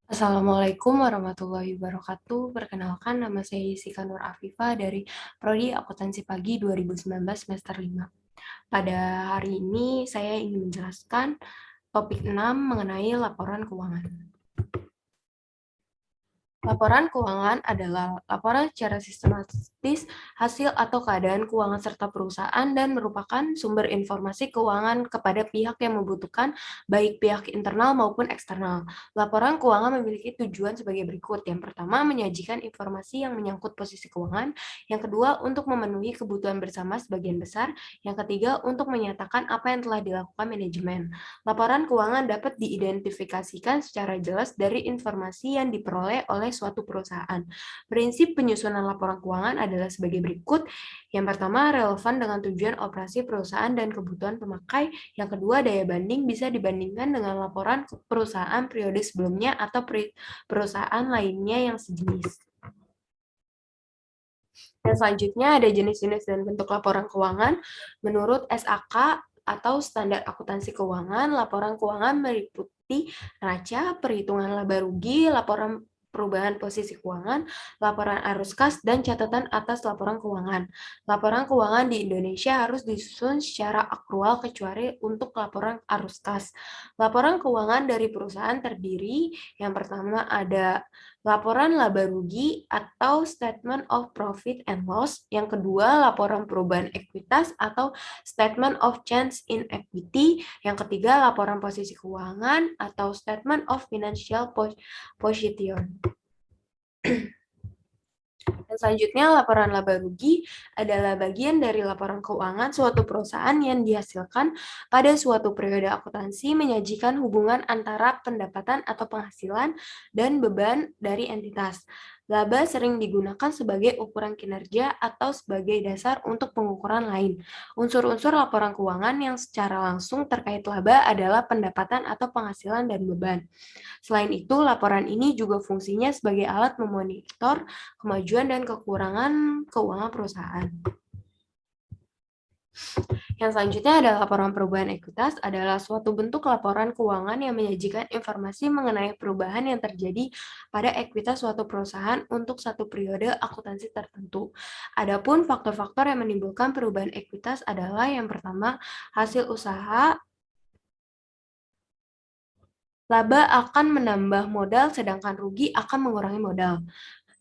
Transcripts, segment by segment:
Assalamualaikum warahmatullahi wabarakatuh. Perkenalkan, nama saya Jessica Nur Afifah dari Prodi Akuntansi Pagi 2019 semester 5. Pada hari ini saya ingin menjelaskan topik 6 mengenai laporan keuangan. Laporan keuangan adalah laporan secara sistematis hasil atau keadaan keuangan serta perusahaan dan merupakan sumber informasi keuangan kepada pihak yang membutuhkan, baik pihak internal maupun eksternal. Laporan keuangan memiliki tujuan sebagai berikut. Yang pertama, menyajikan informasi yang menyangkut posisi keuangan. Yang kedua, untuk memenuhi kebutuhan bersama sebagian besar. Yang ketiga, untuk menyatakan apa yang telah dilakukan manajemen. Laporan keuangan dapat diidentifikasikan secara jelas dari informasi yang diperoleh oleh suatu perusahaan. Prinsip penyusunan laporan keuangan adalah sebagai berikut. Yang pertama, relevan dengan tujuan operasi perusahaan dan kebutuhan pemakai. Yang kedua, daya banding bisa dibandingkan dengan laporan perusahaan periode sebelumnya atau perusahaan lainnya yang sejenis. Dan selanjutnya ada jenis-jenis dan bentuk laporan keuangan. Menurut SAK atau Standar Akuntansi Keuangan, laporan keuangan meliputi neraca, perhitungan laba rugi, laporan perubahan posisi keuangan, laporan arus kas, dan catatan atas laporan keuangan. Laporan keuangan di Indonesia harus disusun secara akrual kecuali untuk laporan arus kas. Laporan keuangan dari perusahaan terdiri, yang pertama ada laporan laba rugi atau Statement of Profit and Loss. Yang kedua, laporan perubahan ekuitas atau Statement of Change in Equity. Yang ketiga, laporan posisi keuangan atau Statement of Financial Position. Dan selanjutnya, laporan laba rugi adalah bagian dari laporan keuangan suatu perusahaan yang dihasilkan pada suatu periode akuntansi menyajikan hubungan antara pendapatan atau penghasilan dan beban dari entitas. Laba sering digunakan sebagai ukuran kinerja atau sebagai dasar untuk pengukuran lain. Unsur-unsur laporan keuangan yang secara langsung terkait laba adalah pendapatan atau penghasilan dan beban. Selain itu, laporan ini juga fungsinya sebagai alat memonitor kemajuan dan kekurangan keuangan perusahaan. Yang selanjutnya adalah laporan perubahan ekuitas adalah suatu bentuk laporan keuangan yang menyajikan informasi mengenai perubahan yang terjadi pada ekuitas suatu perusahaan untuk satu periode akuntansi tertentu. Adapun faktor-faktor yang menimbulkan perubahan ekuitas adalah yang pertama, hasil usaha. Laba akan menambah modal sedangkan rugi akan mengurangi modal.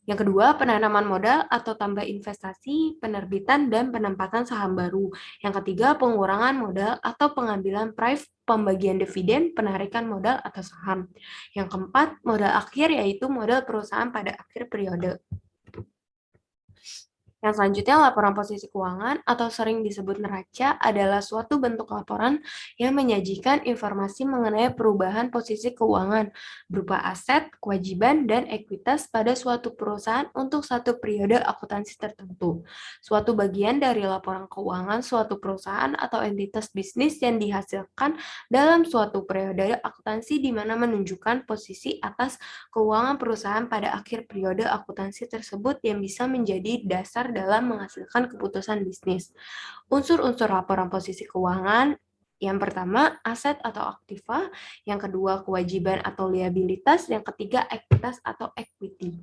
Yang kedua, penanaman modal atau tambah investasi, penerbitan, dan penempatan saham baru. Yang ketiga, pengurangan modal atau pengambilan private, pembagian dividen, penarikan modal atau saham. Yang keempat, modal akhir yaitu modal perusahaan pada akhir periode. Yang selanjutnya, laporan posisi keuangan atau sering disebut neraca adalah suatu bentuk laporan yang menyajikan informasi mengenai perubahan posisi keuangan berupa aset, kewajiban, dan ekuitas pada suatu perusahaan untuk satu periode akuntansi tertentu. Suatu bagian dari laporan keuangan suatu perusahaan atau entitas bisnis yang dihasilkan dalam suatu periode akuntansi di mana menunjukkan posisi atas keuangan perusahaan pada akhir periode akuntansi tersebut yang bisa menjadi dasar dalam menghasilkan keputusan bisnis. Unsur-unsur laporan posisi keuangan yang pertama, aset atau aktiva, yang kedua, kewajiban atau liabilitas, yang ketiga, ekuitas atau equity.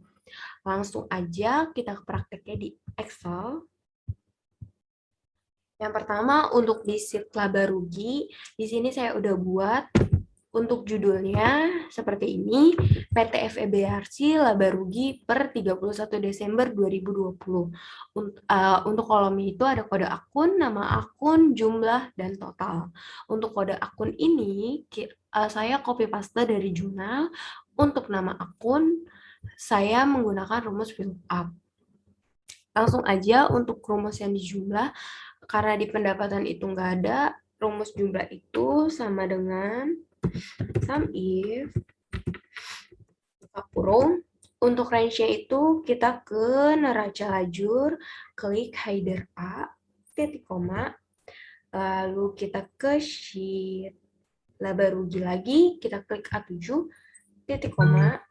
Langsung aja kita ke prakteknya di Excel. Yang pertama, untuk di sheet laba rugi, di sini saya udah buat. Untuk judulnya seperti ini, PT FEBRC laba rugi per 31 Desember 2020. Untuk kolom itu ada kode akun, nama akun, jumlah, dan total. Untuk kode akun ini, saya copy paste dari jurnal. Untuk nama akun, saya menggunakan rumus fill up. Langsung aja untuk rumus yang di jumlah, karena di pendapatan itu nggak ada, rumus jumlah itu sama dengan sum if buka kurung. Untuk range-nya itu kita ke neraca lajur, klik header A, titik koma, lalu kita ke sheet laba rugi lagi, kita klik A7, titik koma,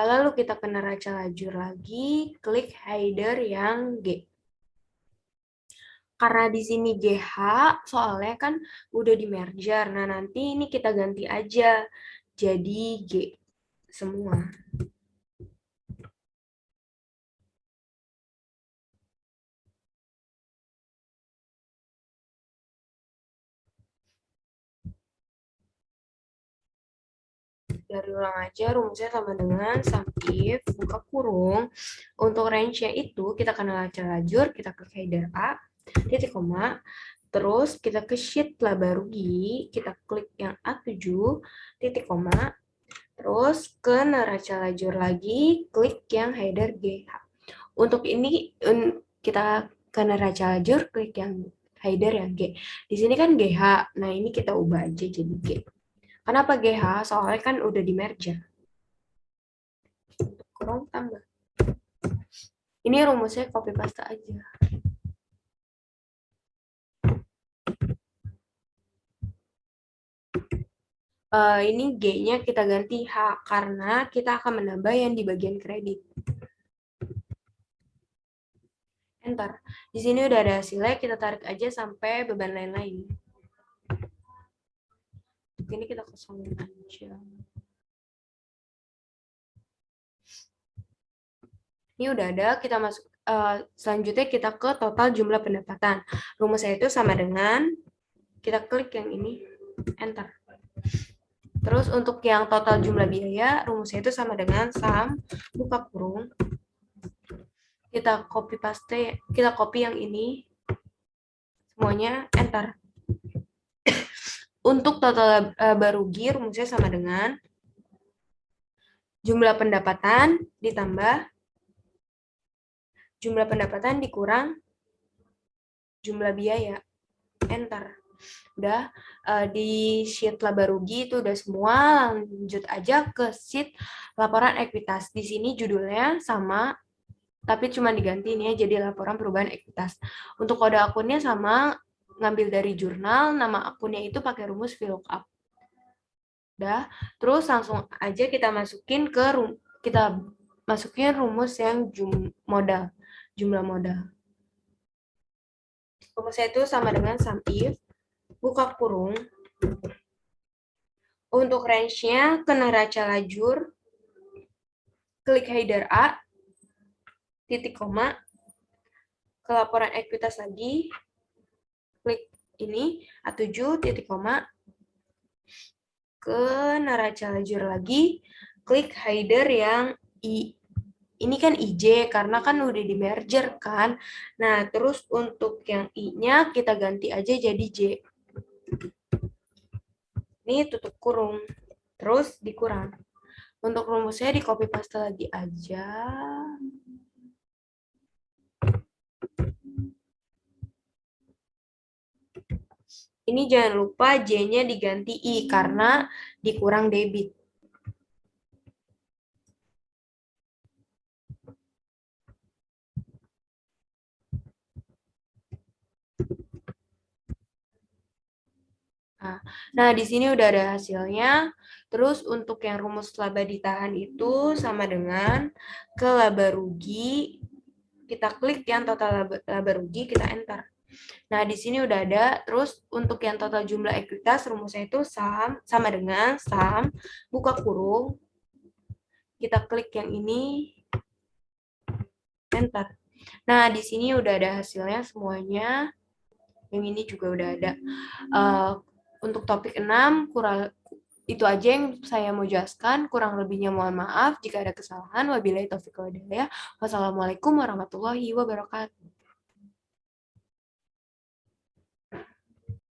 lalu kita ke neraca lajur lagi, klik header yang G. Karena di sini GH, soalnya kan udah di merger. Nah, nanti ini kita ganti aja jadi G. semua. Dari ulang aja, rumusnya sama dengan sum if, buka kurung. Untuk range-nya itu, kita kenal lajur, kita ke header A, titik koma, terus kita ke sheet laba rugi, kita klik yang A7, titik koma, terus ke neraca lajur lagi, klik yang header GH. Untuk ini, kita ke neraca lajur, klik yang header yang G. Di sini kan GH, nah ini kita ubah aja jadi G. Kenapa GH? Soalnya kan udah di merger. Kurang tambah. Ini rumusnya copy paste aja. Ini G-nya kita ganti H karena kita akan menambah yang di bagian kredit. Enter. Di sini udah ada hasilnya, kita tarik aja sampai beban lain-lain. Ini kita kosongin aja. Ini udah ada, kita masuk. Selanjutnya kita ke total jumlah pendapatan. Rumusnya itu sama dengan, kita klik yang ini, enter. Terus untuk yang total jumlah biaya, rumusnya itu sama dengan sum, buka kurung, kita copy paste, kita copy yang ini, semuanya, enter. Untuk total rugi, rumusnya sama dengan jumlah pendapatan ditambah jumlah pendapatan dikurang jumlah biaya, enter. Udah, di sheet laba rugi itu udah semua, lanjut aja ke sheet laporan ekuitas. Di sini judulnya sama, tapi cuma diganti ini ya, jadi laporan perubahan ekuitas. Untuk kode akunnya sama, ngambil dari jurnal, nama akunnya itu pakai rumus VLOOKUP. Udah, terus langsung aja kita masukin ke rumus yang jumlah modal. Rumusnya itu sama dengan sum if, buka kurung, untuk range-nya ke neraca lajur, klik header A, titik koma, ke laporan ekuitas lagi, klik ini, A7, titik koma, ke neraca lajur lagi, klik header yang I. Ini kan IJ, karena kan udah di merger kan. Nah, terus untuk yang I-nya kita ganti aja jadi J. Ini tutup kurung, terus dikurang. Untuk rumusnya di copy paste lagi aja. Ini jangan lupa J-nya diganti I karena dikurang debit. Nah, di sini udah ada hasilnya. Terus untuk yang rumus laba ditahan itu sama dengan ke laba rugi. Kita klik yang total laba rugi, kita enter. Nah, di sini udah ada. Terus untuk yang total jumlah ekuitas, rumusnya itu sama dengan sum, buka kurung. Kita klik yang ini, enter. Nah, di sini udah ada hasilnya semuanya. Yang ini juga udah ada. Untuk topik 6, itu aja yang saya mau jelaskan. Kurang lebihnya mohon maaf jika ada kesalahan. Wabillahi taufiq wal hidayah. Wassalamualaikum warahmatullahi wabarakatuh.